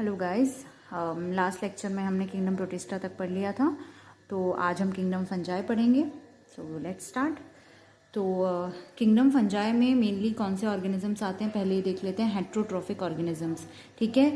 Hello guys, last lecture में हमने kingdom protista तक पढ़ लिया था। तो आज हम किंगडम फंजाई पढ़ेंगे। So let's start. तो किंगडम फंजाई में मेनली कौन से ऑर्गेनिजम्स आते हैं पहले ही देख लेते हैं। हेट्रोट्रॉफिक ऑर्गेनिजम्स, ठीक है।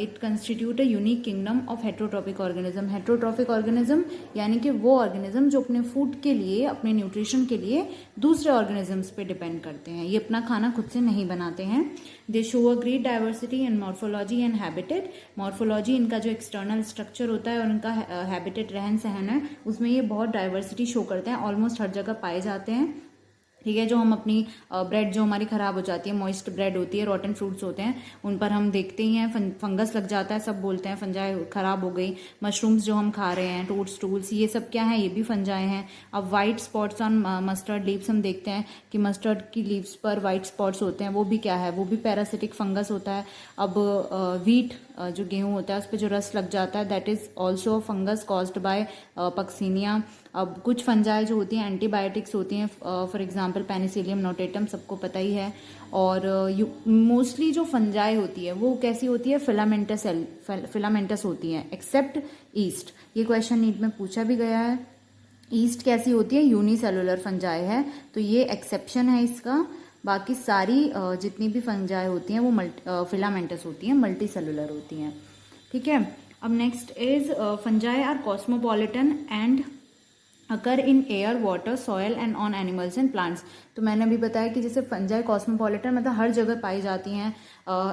It constitute a unique kingdom of heterotrophic organism. Heterotrophic organism यानी कि वो ऑर्गेनिज्म जो अपने फूड के लिए, अपने न्यूट्रिशन के लिए दूसरे ऑर्गेनिजम्स पे डिपेंड करते हैं। ये अपना खाना खुद से नहीं बनाते हैं। दे show a great diversity in morphology and habitat. Morphology, इनका जो एक्सटर्नल स्ट्रक्चर होता है, और इनका हैबिटेट, रहन सहन है, उसमें ये बहुत डाइवर्सिटी शो करते हैं। ऑलमोस्ट हर जगह पाए जाते हैं, ठीक है। जो हम अपनी ब्रेड जो हमारी ख़राब हो जाती है, मॉइस्ट ब्रेड होती है, रॉटन फ्रूट्स होते हैं, उन पर हम देखते ही हैं फंगस लग जाता है। सब बोलते हैं फंजाई ख़राब हो गई। मशरूम्स जो हम खा रहे हैं, टोट्स टूल्स, ये सब क्या है? ये भी फंजाई हैं। अब white spots on mustard leaves, हम देखते हैं कि मस्टर्ड की लीव्स पर वाइट स्पॉट्स होते हैं, वो भी क्या है? वो भी पैरासिटिक फंगस होता है। अब व्हीट, जो गेहूँ होता है, उस पर जो रस लग जाता है, that is also fungus caused by Puccinia. अब कुछ फंजाई जो होती हैं एंटीबायोटिक्स होती हैं, फॉर एग्जांपल पेनिसिलियम नोटेटम, सबको पता ही है। और मोस्टली जो फंजाई होती है वो कैसी होती है? फिलामेंटस होती हैं, एक्सेप्ट ईस्ट। ये क्वेश्चन नीट में पूछा भी गया है। ईस्ट कैसी होती है? यूनिसेलुलर फंजाई है, तो ये एक्सेप्शन है इसका। बाकी सारी जितनी भी फंजाई होती हैं वो फिलामेंटस होती हैं, मल्टी सेलुलर होती हैं, ठीक है। अब next is fungi are cosmopolitan and occur in air, water, soil and on animals and plants. तो मैंने अभी बताया कि जैसे फंजाई कॉस्मोपॉलिटन मतलब हर जगह पाई जाती हैं,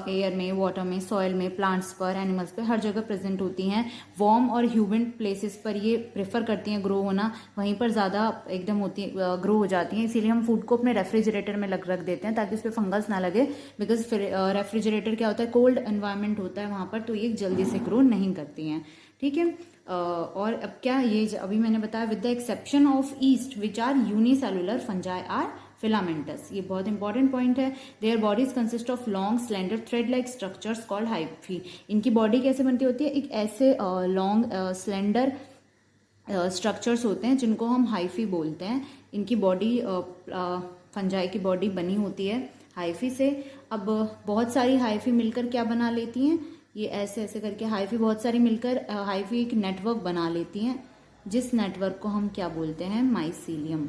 एयर में, वाटर में, सॉयल में, प्लांट्स पर, एनिमल्स पर, हर जगह प्रेजेंट होती हैं। वार्म और ह्यूमिड प्लेसेस पर ये प्रेफर करती हैं ग्रो होना, वहीं पर ज़्यादा एकदम होती है, ग्रो हो जाती हैं। इसीलिए हम फूड को अपने रेफ्रिजरेटर में रख देते हैं ताकि उस पर फंगस ना लगे, बिकॉज फिर रेफ्रिजरेटर क्या होता है? कोल्ड एनवायरनमेंट होता है वहाँ पर, तो ये जल्दी से ग्रो नहीं करती हैं, ठीक है। और अब क्या, ये अभी मैंने बताया, with the exception of yeast which are unicellular, fungi are filamentous. ये बहुत इंपॉर्टेंट पॉइंट है। Their bodies consist of long slender thread like structures called hyphae. इनकी बॉडी कैसे बनती होती है? एक ऐसे लॉन्ग स्लेंडर स्ट्रक्चर्स होते हैं जिनको हम हाइफी बोलते हैं। इनकी बॉडी, फंजाई की बॉडी बनी होती है हाइफी से। अब बहुत सारी हाइफी मिलकर क्या बना लेती हैं? ये ऐसे ऐसे करके हाइफी बहुत सारी मिलकर हाइफी एक नेटवर्क बना लेती हैं, जिस नेटवर्क को हम क्या बोलते हैं? माइसीलियम।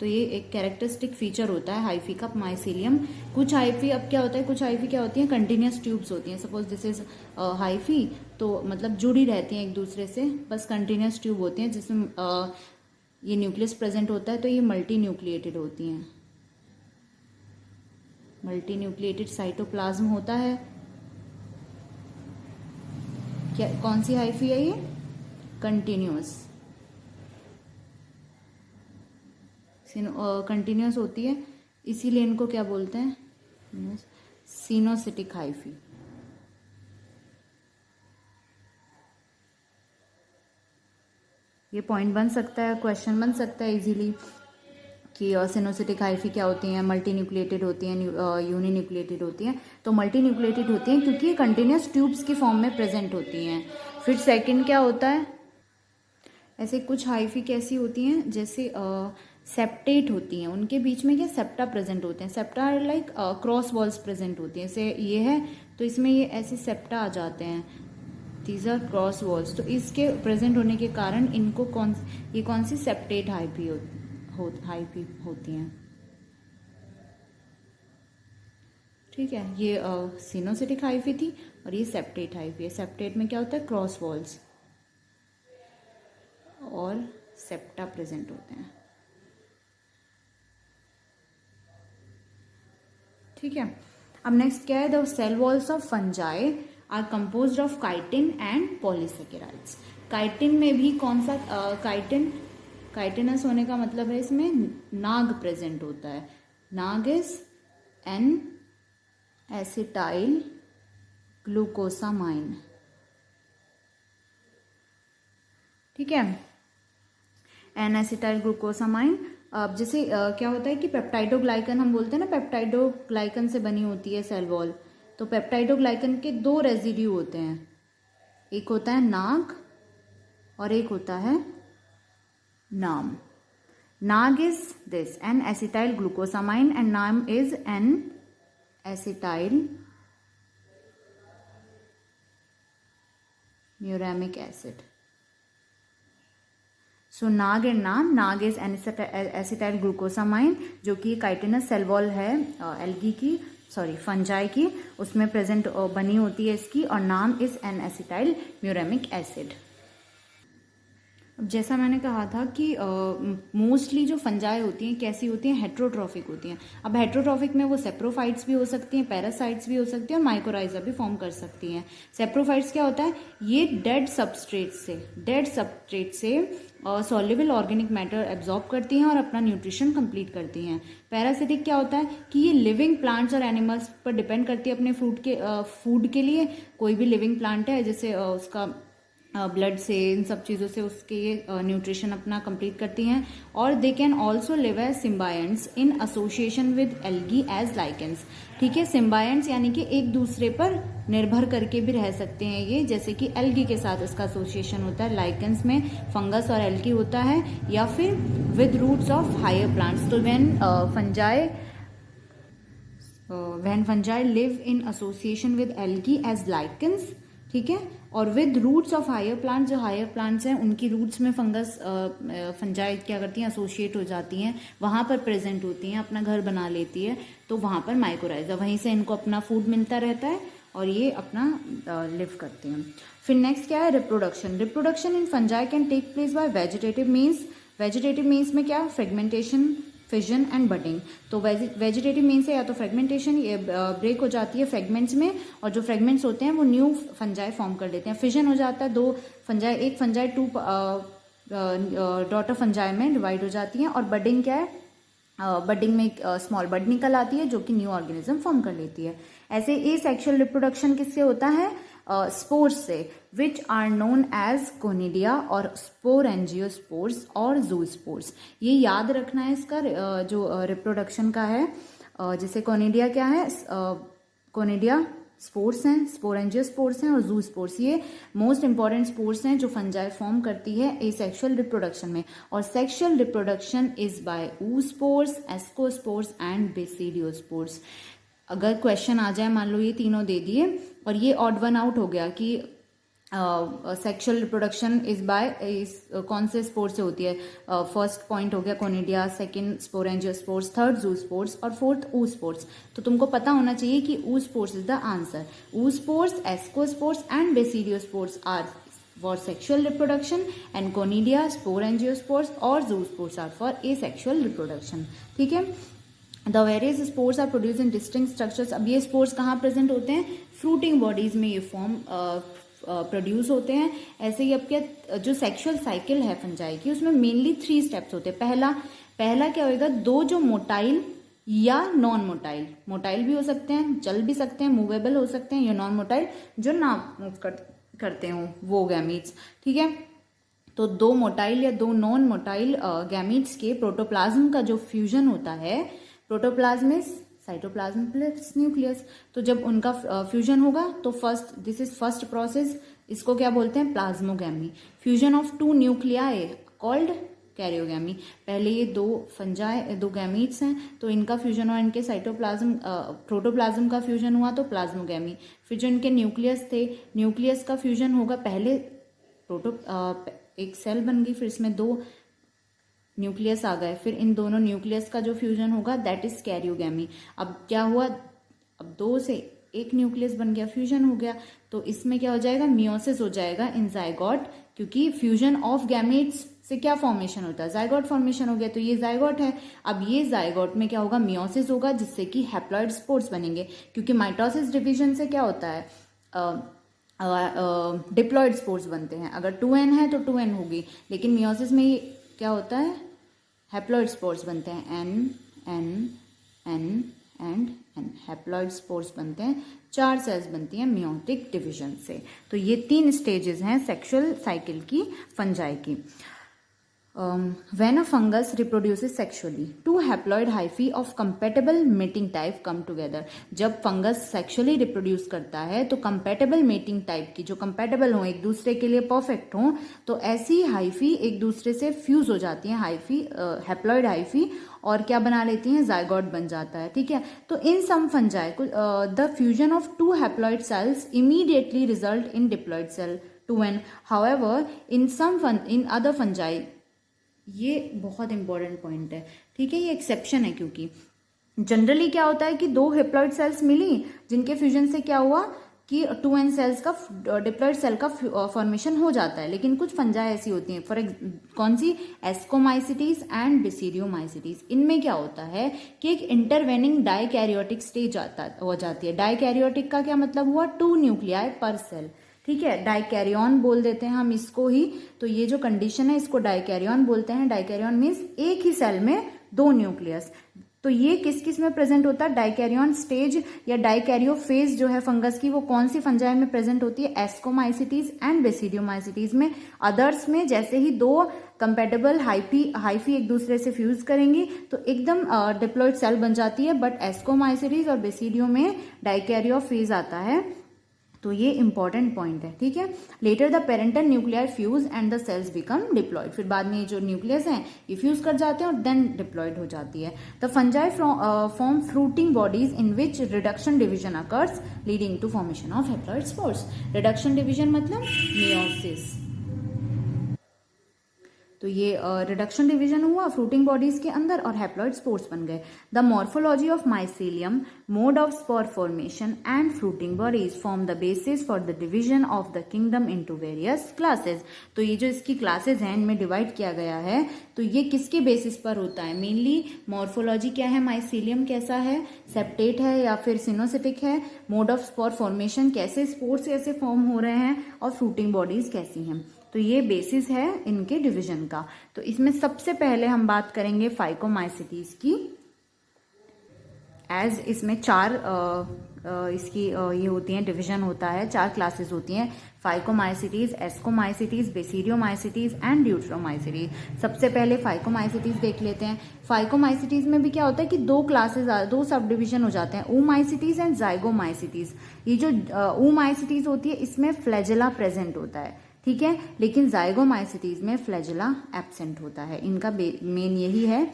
तो ये एक कैरेक्टरिस्टिक फीचर होता है हाइफी का, माइसीलियम। कुछ हाइफी, अब क्या होता है, कुछ हाइफी क्या होती हैं? कंटिन्यूस ट्यूब्स होती हैं। सपोज दिस इज हाइफी, तो मतलब जुड़ी रहती हैं एक दूसरे से, बस कंटिन्यूस ट्यूब होती हैं जिसमें ये न्यूक्लियस प्रेजेंट होता है, तो ये मल्टी न्यूक्लिएटेड होती हैं। मल्टी न्यूक्लिएटेड साइटोप्लाज्म होता है। क्या, कौन सी हाइफी है ये? कंटिन्यूस, कंटिन्यूस होती है, इसीलिए इनको क्या बोलते हैं? सिनोसिटिक हाइफी। ये पॉइंट बन सकता है, क्वेश्चन बन सकता है इजीली कि सिनोसिटिक हाइफी क्या होती हैं? मल्टी न्यूक्लिएटेड होती हैं, यूनी न्यूक्लिएटेड होती हैं। तो मल्टी न्यूक्लिएटेड होती हैं क्योंकि ये कंटिन्यूस ट्यूब्स की फॉर्म में प्रेजेंट होती हैं। फिर सेकंड क्या होता है? ऐसे कुछ हाइफी कैसी होती हैं, जैसे सेप्टेट होती हैं, उनके बीच में क्या सेप्टा प्रेजेंट होते हैं। Septa like cross walls present होती हैं। जैसे ये है तो इसमें ये ऐसे सेप्टा आ जाते हैं, दीज आर क्रॉस वॉल्स। तो इसके प्रेजेंट होने के कारण इनको कौन सी सेप्टेट हाइफी होती हैं, ठीक है। ये सिनोसिटिक हाइफी थी और ये सेप्टेट हाइफी है। सेप्टेट में क्या होता है? क्रॉस वॉल्स और सेप्टा प्रेजेंट होते हैं, ठीक है। अब नेक्स्ट क्या है? The cell walls of fungi are composed of chitin and polysaccharides. Chitin में भी कौन सा? काइटिनस होने का मतलब है इसमें नाग प्रेजेंट होता है। NAG is N acetyl glucosamine, ठीक है। N acetyl glucosamine. अब जैसे क्या होता है कि पेप्टाइडोग्लाइकन हम बोलते हैं ना, पेप्टाइडोग्लाइकन से बनी होती है सेल वॉल। तो पेप्टाइडोग्लाइकन के दो रेजिड्यू होते हैं, एक होता है नाग और एक होता है NAM. NAG is this N acetyl glucosamine and NAM is N acetyl muramic acid. So NAG and NAG is acetyl glucosamine, जो कि काइटिनस सेल वॉल है एल्गी की, सॉरी फंजाई की, उसमें प्रेजेंट बनी होती है इसकी, और NAM is N acetyl muramic acid. अब जैसा मैंने कहा था कि मोस्टली जो फंजाई होती हैं कैसी होती हैं, हेट्रोट्रॉफिक होती हैं। अब हेट्रोट्रॉफिक में वो सेप्रोफाइट्स भी हो सकती हैं, पैरासाइट्स भी हो सकती हैं, और माइकोराइजा भी फॉर्म कर सकती हैं। सेप्रोफाइट्स क्या होता है, ये डेड सबस्ट्रेट से सॉल्युबल ऑर्गेनिक मैटर एब्जॉर्ब करती हैं और अपना न्यूट्रिशन कंप्लीट करती हैं। पैरासिटिक क्या होता है कि ये लिविंग प्लांट्स और एनिमल्स पर डिपेंड करती है अपने फूड के लिए। कोई भी लिविंग प्लांट है जैसे उसका ब्लड से, इन सब चीज़ों से उसके ये न्यूट्रिशन अपना कंप्लीट करती हैं। और they can also live as symbionts in association with algae as lichens. ठीक है, सिम्बायंट्स यानी कि एक दूसरे पर निर्भर करके भी रह सकते हैं ये, जैसे कि एल्गी के साथ इसका एसोसिएशन होता है, लाइकेंस में फंगस और एल्गी होता है, या फिर with roots of higher plants. तो when fungi live in association with algae as lichens, ठीक है, और with roots of higher plants, जो हायर प्लांट्स हैं उनकी रूट्स में फंजाई क्या करती हैं, एसोसिएट हो जाती हैं, वहाँ पर प्रेजेंट होती हैं, अपना घर बना लेती है, तो वहाँ पर माइकोराइजा, वहीं से इनको अपना फूड मिलता रहता है और ये अपना लिव करती हैं। फिर नेक्स्ट क्या है, reproduction in fungi can take place by vegetative means में क्या, फ्रेगमेंटेशन, फिजन एंड बडिंग। तो वेजिटेटिव मीन से या तो फ्रेगमेंटेशन, ये ब्रेक हो जाती है फ्रेगमेंट्स में, और जो फ्रेगमेंट्स होते हैं वो न्यू फंजाई फॉर्म कर लेते हैं। फिजन हो जाता है, एक फंजाई टू डॉटर फंजाई में डिवाइड हो जाती हैं। और बडिंग क्या है, बडिंग में एक स्मॉल बड निकल आती है जो कि न्यू ऑर्गेनिज्म फॉर्म कर लेती है। ऐसे एसेक्सुअल रिप्रोडक्शन किससे होता है, स्पोर्स से, which are known as conidia और स्पोरेंजियोस्पोर्स और जूस्पोर्स। ये याद रखना है इसका जो रिप्रोडक्शन का है। जैसे कोनिडिया क्या है, कोनिडिया स्पोर्स हैं, स्पोरेंजियोस्पोर्स हैं, और जूस्पोर्स, ये मोस्ट इंपॉर्टेंट स्पोर्स हैं जो फंजाई फॉर्म करती है एसेक्सुअल रिप्रोडक्शन में। और sexual reproduction is by oospores, ascospores and basidiospores. अगर क्वेश्चन आ जाए, मान लो ये तीनों दे दिए और ये ऑड वन आउट हो गया कि सेक्सुअल रिप्रोडक्शन इज बाय कौन से स्पोर्स से होती है, फर्स्ट पॉइंट हो गया conidia, second sporangiospores, third zoospores और फोर्थ oospores। तो तुमको पता होना चाहिए कि oospores is the answer. oospores, ascospores and basidiospores are for sexual reproduction and conidia, sporangiospours और zoospores are for asexual reproduction। ठीक है, the various spores are produce in distinct structures. अब ये स्पोर्स कहाँ प्रेजेंट होते हैं, फ्रूटिंग बॉडीज में ये फॉर्म प्रोड्यूस होते हैं। ऐसे ही आपके जो सेक्सुअल साइकिल है फंजाई की, उसमें मेनली 3 स्टेप्स होते हैं। पहला क्या होगा, 2 जो मोटाइल या नॉन मोटाइल भी हो सकते हैं, चल भी सकते हैं, मूवेबल हो सकते हैं, या नॉन मोटाइल जो ना मूव करते हो वो गैमीट्स। ठीक है, तो 2 मोटाइल या 2 नॉन मोटाइल गैमीट्स के प्रोटोप्लाज्म का जो फ्यूजन होता है, protoplasm is cytoplasm plus nucleus. तो जब उनका फ्यूजन होगा तो दिस इज फर्स्ट प्रोसेस, इसको क्या बोलते हैं, plasmogamy. Fusion of 2 nuclei called karyogamy. पहले ये 2 गैमीट्स हैं, तो इनका फ्यूजन हुआ, इनके प्रोटोप्लाज्म का फ्यूजन हुआ तो प्लाज्मोगैमी। फिर जो इनके न्यूक्लियस थे, न्यूक्लियस का फ्यूजन होगा, पहले एक सेल बन गई, फिर इसमें 2 न्यूक्लियस आ गए, फिर इन दोनों न्यूक्लियस का जो फ्यूजन होगा दैट इज कैरियोगैमी। अब क्या हुआ, अब 2 से 1 न्यूक्लियस बन गया, फ्यूजन हो गया, तो इसमें क्या हो जाएगा, मियोसिस हो जाएगा इन जाइगोट, क्योंकि फ्यूजन ऑफ गैमेट्स से क्या फॉर्मेशन होता है, जाइगोट फॉर्मेशन हो गया, तो ये जाइगोट है। अब ये जाइगोट में क्या होगा, मियोसिस होगा, जिससे कि हैप्लॉइड स्पोर्स बनेंगे, क्योंकि माइटोसिस डिवीजन से क्या होता है, डिप्लॉइड स्पोर्स बनते हैं। अगर 2n है तो 2n होगी, लेकिन मियोसिस में क्या होता है, हैप्लॉइड स्पोर्स बनते हैं, n एंड हैप्लॉइड स्पोर्स बनते हैं, 4 सेल्स बनती हैं मियोटिक डिवीजन से। तो ये 3 स्टेजेस हैं सेक्सुअल साइकिल की फंजाई की। When a fungus reproduces sexually, 2 haploid hyphae of compatible mating type come together। जब फंगस सेक्सुअली रिप्रोड्यूस करता है तो कंपेटेबल मेटिंग टाइप की, जो कंपेटेबल हो, एक दूसरे के लिए परफेक्ट हो, तो ऐसी हाइफी एक दूसरे से फ्यूज हो जाती हैं, हैप्लॉइड हाइफी, और क्या बना लेती हैं, जाइगोट बन जाता है। ठीक है, तो in some fungi the fusion of 2 haploid cells immediately result in diploid cell 2n. However, in other fungi, ये बहुत इंपॉर्टेंट पॉइंट है, ठीक है, ये एक्सेप्शन है, क्योंकि जनरली क्या होता है कि 2 हेप्लॉइड सेल्स मिली जिनके फ्यूजन से क्या हुआ कि 2n सेल्स का डिप्लॉइड सेल का फॉर्मेशन हो जाता है. लेकिन कुछ फंजाई ऐसी होती हैं, फॉर कौन सी, एस्कोमाइसिटीज एंड बेसिडियोमाइसिटीज. इनमें क्या होता है कि एक इंटरवेनिंग डाइकैरियोटिक स्टेज हो जाती है. डाइकैरियोटिक का क्या मतलब हुआ, 2 न्यूक्लियाई पर सेल, ठीक है, डाइकैरियन बोल देते हैं हम इसको ही. तो ये जो कंडीशन है इसको डाइकैरियन बोलते हैं. डाइकैरियन मीन्स एक ही सेल में 2 न्यूक्लियस. तो ये किस किस में प्रेजेंट होता है, डाइकैरियन स्टेज या डाइकैरियोफेज जो है फंगस की, वो कौन सी फंजाई में प्रेजेंट होती है, एस्कोमाइसिटीज एंड बेसिडियोमाइसिटीज में. अदर्स में जैसे ही 2 कंपेटेबल हाइफी एक दूसरे से फ्यूज करेंगी तो एकदम डिप्लॉइड सेल बन जाती है. बट एस्कोमाइसिटीज और बेसिडियो में डाइकैरियोफेज आता है. तो ये इंपॉर्टेंट पॉइंट है, ठीक है. Later the parental nuclear fuse and the cells become diploid. फिर बाद में जो न्यूक्लियस हैं ये फ्यूज कर जाते हैं और देन डिप्लॉइड हो जाती है. The fungi form fruiting bodies in which reduction division occurs leading to formation of haploid spores. Reduction division मतलब मियोसिस. तो ये रिडक्शन डिवीजन हुआ फ्रूटिंग बॉडीज के अंदर और हैप्लॉइड स्पोर्स बन गए. The morphology of mycelium, mode of spore formation and fruiting bodies form the basis for the division of the kingdom into various classes. तो ये जो इसकी क्लासेस हैं इनमें डिवाइड किया गया है. तो ये किसके बेसिस पर होता है, मेनली मॉर्फोलॉजी क्या है, माइसेलियम कैसा है, सेप्टेट है या फिर सिनोसिटिक है, मोड ऑफ स्पोर फॉर्मेशन कैसे स्पोर्स कैसे फॉर्म हो रहे हैं, और फ्रूटिंग बॉडीज कैसी हैं. तो ये बेसिस है इनके डिवीजन का. तो इसमें सबसे पहले हम बात करेंगे फाइकोमाइसिटीज की. एज इसमें 4 इसकी ये होती हैं, डिवीजन होता है, 4 क्लासेस होती हैं, phycomycetes, ascomycetes, basidiomycetes and deuteromycetes. सबसे पहले फाइकोमाइसिटीज देख लेते हैं. फाइकोमाइसिटीज में भी क्या होता है कि 2 क्लासेस 2 सब डिवीजन हो जाते हैं, oomaisities एंड जाइगोमाइसिटीज. ये जो oomaisities होती है इसमें फ्लैजेला प्रेजेंट होता है, ठीक है, लेकिन जाइगोमाइसिटीज में फ्लैजेला एब्सेंट होता है. इनका मेन यही है.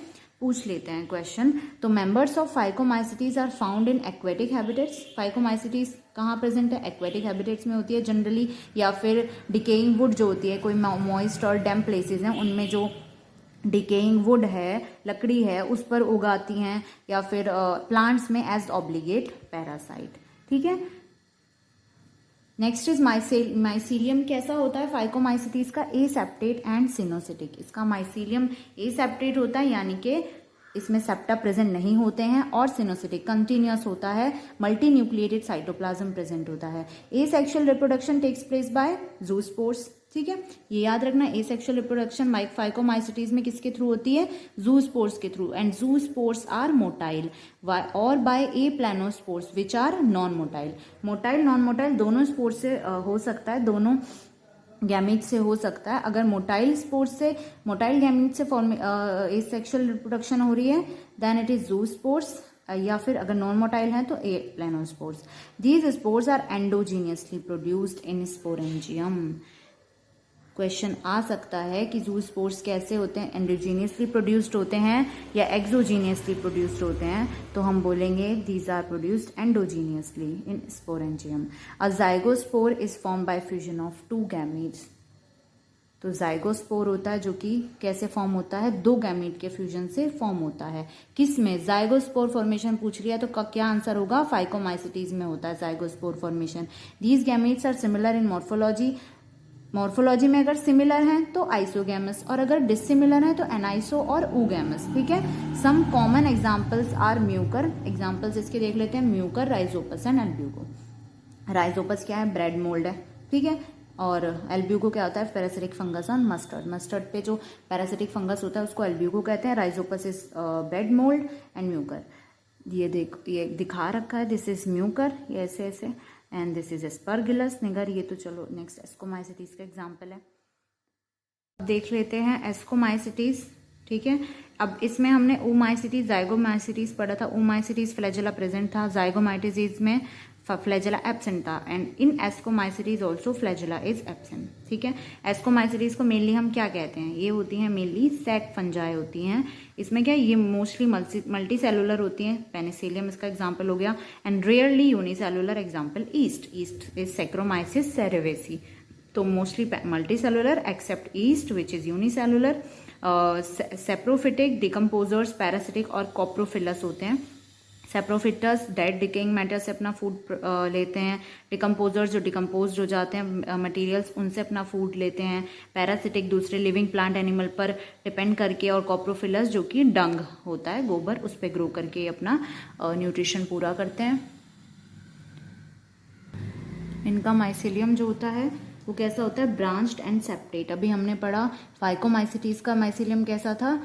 पूछ लेते हैं क्वेश्चन. तो members of phycomycetes are found in aquatic habitats. Phycomycetes कहाँ प्रेजेंट है, एक्वेटिक हैबिटेट्स में होती है जनरली, या फिर डिकेइंग वुड जो होती है, कोई मॉइस्ट और डैम्प प्लेसेस हैं उनमें जो डिकेइंग वुड है, लकड़ी है, उस पर उगाती हैं, या फिर प्लांट्स में एज ऑब्लिगेट पैरासाइट, ठीक है. Next is mycelium. कैसा होता है फाइकोमाइसिटीज का, एसेप्टेट एंड सिनोसिटिक. इसका माइसीलियम एसेप्टेट होता है, यानी कि इसमें सेप्टा प्रेजेंट नहीं होते हैं, और सिनोसिटिक कंटिन्यूअस होता है, मल्टी न्यूक्लिएटेड साइटोप्लाज्म प्रेजेंट होता है. Asexual reproduction takes place by zoospores, ठीक है, ये याद रखना. एसेक्सुअल रिप्रोडक्शन फाइकोमाइसिटीज में किसके थ्रू होती है, जूस्पोर्स के through. And zoospores are motile और by aplanospores which are non motile. Motile non motile दोनों स्पोर्स से हो सकता है, दोनों गैमीट से हो सकता है. अगर मोटाइल स्पोर्स से, मोटाइल गैमीट से एसेक्सुअल रिप्रोडक्शन हो रही है देन इट इज जूस्पोर्स, या फिर अगर नॉन मोटाइल है तो aplanospores. These spores are endogenously produced in sporangium. Question आ सकता है कि जूस्पोर्स कैसे होते हैं, एंडोजीनियसली प्रोड्यूस्ड होते हैं या एक्सोजीनियसली प्रोड्यूस्ड होते हैं. तो हम बोलेंगे these are produced endogenously in sporangium. A zygospore is form by fusion of 2 gametes. तो जाइगोस्पोर होता है जो कि कैसे फॉर्म होता है, 2 गैमीट के फ्यूजन से फॉर्म होता है. किस में, जाइगोस्पोर फॉर्मेशन पूछ लिया तो क्या आंसर होगा, फाइकोमाइसिटीज में होता है zygospore formation. These gametes are similar in morphology. Morphology में अगर सिमिलर हैं तो आइसोगैमस, और अगर डिसिमिलर हैं तो एनाइसो और ऊगैमस, ठीक है. Some common examples are Mucor. Examples इसके देख लेते हैं, Mucor, Rhizopus and Albugo. Rhizopus क्या है, ब्रेड मोल्ड है, ठीक है, और एल्ब्यूगो क्या होता है, parasitic fungus on mustard. Mustard पे जो पैरासिटिक फंगस होता है उसको एल्ब्यूगो कहते हैं. Rhizopus is bread mould and Mucor. ये दिखा रखा है, दिस इज म्यूकर, ये ऐसे ऐसे, एंड दिस इज एस्परगिलस निगर. ये तो चलो नेक्स्ट एस्कोमाइसिटीज का एग्जाम्पल है. देख लेते हैं एस्कोमाइसिटीज, ठीक है. अब इसमें हमने oomaisities जाइगोमाइसिटीज पढ़ा था. oomaisities फ्लैजेला प्रेजेंट था, जाइगोमाइटिस में फ्लैजेला एब्सेंट था, and in ascomycetes also flagella is absent, ठीक है. एस्कोमाइसिटीज को मेनली हम क्या कहते हैं, ये होती हैं मेनली सैक फंजाई होती हैं. इसमें क्या, ये मोस्टली मल्टी सेलुलर होती हैं. पेनिसिलियम इसका एग्जाम्पल हो गया, and rarely unicellular example yeast. Yeast is saccharomyces cerevisiae. तो mostly multi cellular except yeast which is unicellular. Saprophytic, decomposers, parasitic और कॉप्रोफिलस होते हैं। सेप्रोफिटस डेड डिकेइंग मैटर से अपना फूड लेते हैं। डिकम्पोजर्स जो डिकम्पोज हो जाते हैं मटेरियल्स, उनसे अपना फूड लेते हैं। पैरासिटिक दूसरे लिविंग प्लांट एनिमल पर डिपेंड करके, और कॉप्रोफिलस जो कि डंग होता है, गोबर, उस पर ग्रो करके अपना न्यूट्रिशन पूरा करते हैं। इनका माइसीलियम जो होता है वो कैसा होता है, ब्रांच्ड एंड सेप्टेट। अभी हमने पढ़ा फाइकोमाइसिटीज का माइसीलियम कैसा था,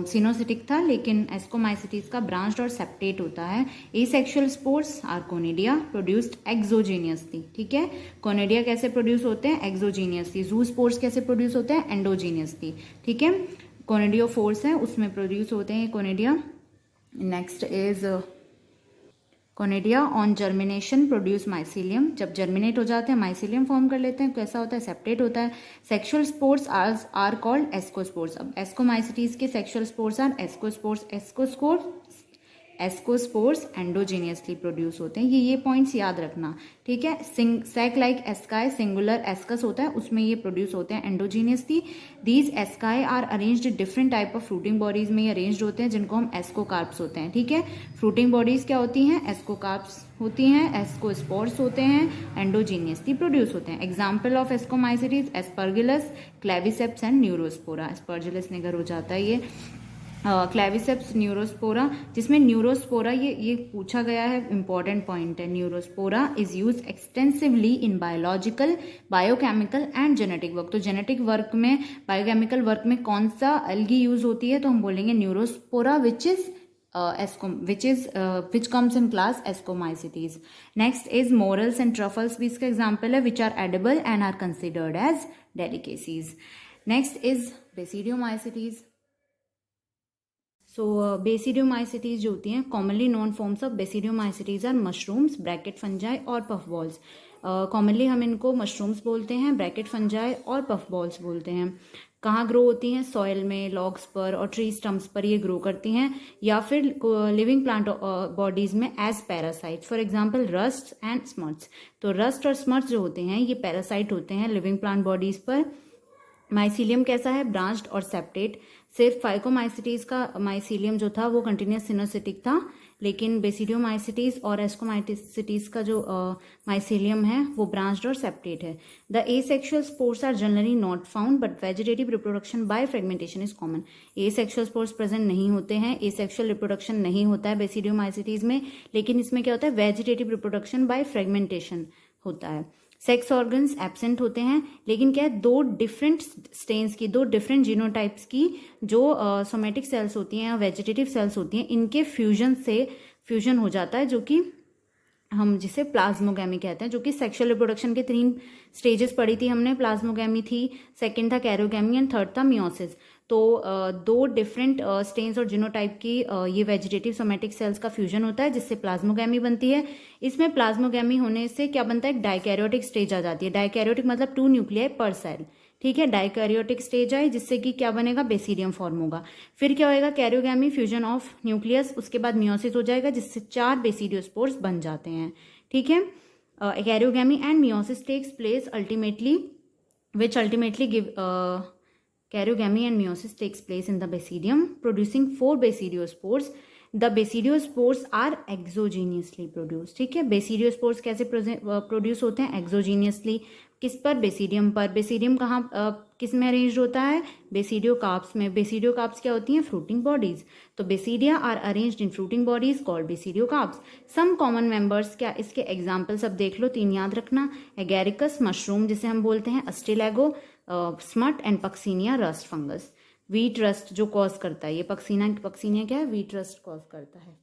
सिनोसिटिक था, लेकिन एस्कोमाइसिटीज का ब्रांच्ड और सेप्टेट होता है। Asexual spores are conidia produced exogenously, ठीक है। कोनिडिया कैसे प्रोड्यूस होते हैं, एक्सोजीनियसली। जू स्पोर्स कैसे प्रोड्यूस होते हैं, एंडोजीनियसली, ठीक है। कोनिडियोफोर्स है उसमें प्रोड्यूस होते हैं conidia. Next is conidia on germination produce mycelium. जब जर्मिनेट हो जाते हैं माइसीलियम फॉर्म कर लेते हैं, कैसा होता है, सेप्टेट होता है। Sexual spores are called ascospores. अब एस्कोमाइसिटीज के sexual spores are ascospores. Ascospores endogenously produce होते हैं। ये पॉइंट्स याद रखना, ठीक है। Sac like asci singular ascus होता है, उसमें ये प्रोड्यूस होते हैं endogenously. These asci are arranged different type of fruiting bodies में ये अरेंज्ड होते हैं, जिनको हम एस्कोकार्प्स होते हैं, ठीक है। फ्रूटिंग बॉडीज क्या होती हैं, एस्कोकार्प्स होती हैं। एस्कोस्पोर्स होते हैं, एंडोजीनियसली प्रोड्यूस होते हैं। Example of ascomycetes aspergillus, claviceps and neurospora. Aspergillus niger हो जाता है ये। क्लेविसेप्स, न्यूरोस्पोरा, जिसमें न्यूरोस्पोरा ये पूछा गया है, इंपॉर्टेंट पॉइंट है। Neurospora is use extensively in biological, biochemical and genetic work. तो जेनेटिक वर्क में, बायोकेमिकल वर्क में कौन सा एल्गी यूज होती है, तो हम बोलेंगे Neurospora which comes in class Ascomycetes. Next is morels and truffles भी इसका एग्जाम्पल है, which are edible and are considered as delicacies. Next is Basidiomycetes. So Basidiomycetes जो होती हैं, commonly known forms of Basidiomycetes are mushrooms, bracket fungi और puff balls. Commonly हम इनको mushrooms बोलते हैं, ब्रैकेट फंजाई और पफ बॉल्स बोलते हैं। कहाँ ग्रो होती हैं, सॉइल में, लॉग्स पर और ट्री स्टम्प्स पर ये ग्रो करती हैं, या फिर लिविंग प्लांट बॉडीज में as parasite. For example rust and smuts. तो रस्ट और स्मट्स जो होते हैं ये पैरासाइट होते हैं लिविंग प्लांट बॉडीज पर। माइसीलियम कैसा है, ब्रांच्ड और सेप्टेट। सिर्फ फाइकोमाइसिटीज का माइसीलियम जो था वो कंटिन्यूस सिनोसिटिक था, लेकिन बेसिडियोमाइसिटीज और एस्कोमाइसिटीज का जो माइसीलियम है वो ब्रांच्ड और सेप्टेट है। The asexual spores are generally not found but vegetative reproduction by fragmentation is common. Asexual spores present नहीं होते हैं, एसेक्सुअल रिप्रोडक्शन नहीं होता है बेसिडियोमाइसिटीज में, लेकिन इसमें क्या होता है, वेजिटेटिव रिप्रोडक्शन बाय फ्रेगमेंटेशन होता है। सेक्स ऑर्गन्स एब्सेंट होते हैं, लेकिन क्या है, दो डिफरेंट स्टेन्स की, दो डिफरेंट जीनोटाइप्स की जो सोमेटिक सेल्स होती हैं, वेजिटेटिव सेल्स होती हैं, इनके फ्यूजन से फ्यूजन हो जाता है, जो कि हम जिसे प्लाज्मोगैमी कहते हैं, जो कि सेक्सुअल रिप्रोडक्शन के 3 स्टेजेस पढ़ी थी हमने। प्लाज्मोगैमी थी, सेकंड था कैरियोगैमी एंड थर्ड था मियोसिस। तो दो डिफरेंट स्टेन्स और जीनोटाइप की ये वेजिटेटिव सोमेटिक सेल्स का फ्यूजन होता है, जिससे प्लाज्मोगैमी बनती है। इसमें प्लाज्मोगैमी होने से क्या बनता है, डाइकैरियोटिक स्टेज आ जाती है। डाइकैरियोटिक मतलब 2 न्यूक्लियाई पर सेल, ठीक है। डाइकैरियोटिक स्टेज आए, जिससे कि क्या बनेगा, बेसिडियम फॉर्म होगा। फिर क्या होएगा, कैरियोगैमी, फ्यूजन ऑफ न्यूक्लियस, उसके बाद मियोसिस हो जाएगा, जिससे 4 बेसिडियोस्पोर्स बन जाते हैं, ठीक है। Karyogamy and meiosis takes place ultimately which ultimately give karyogamy and meiosis takes place in the basidium, producing 4 basidiospores. The basidiospores are exogenously produced, ठीक है। basidiospores कैसे प्रोड्यूस होते हैं, एक्सोजीनियसली। किस पर, बेसिडियम पर। बेसिडियम कहाँ किस में अरेंज होता है, बेसिडियोकार्प्स में। बेसिडियोकार्प्स क्या होती हैं, फ्रूटिंग बॉडीज। तो basidia are arranged in fruiting bodies called basidiocarps. Some common members, क्या इसके एग्जांपल्स अब देख लो, 3 याद रखना। एगेरिकस मशरूम जिसे हम बोलते हैं, ustilago, smut and puccinia rust fungus. Wheat rust जो कॉज करता है, ये पक्सीनिया क्या है, वीट रस्ट कॉज करता है।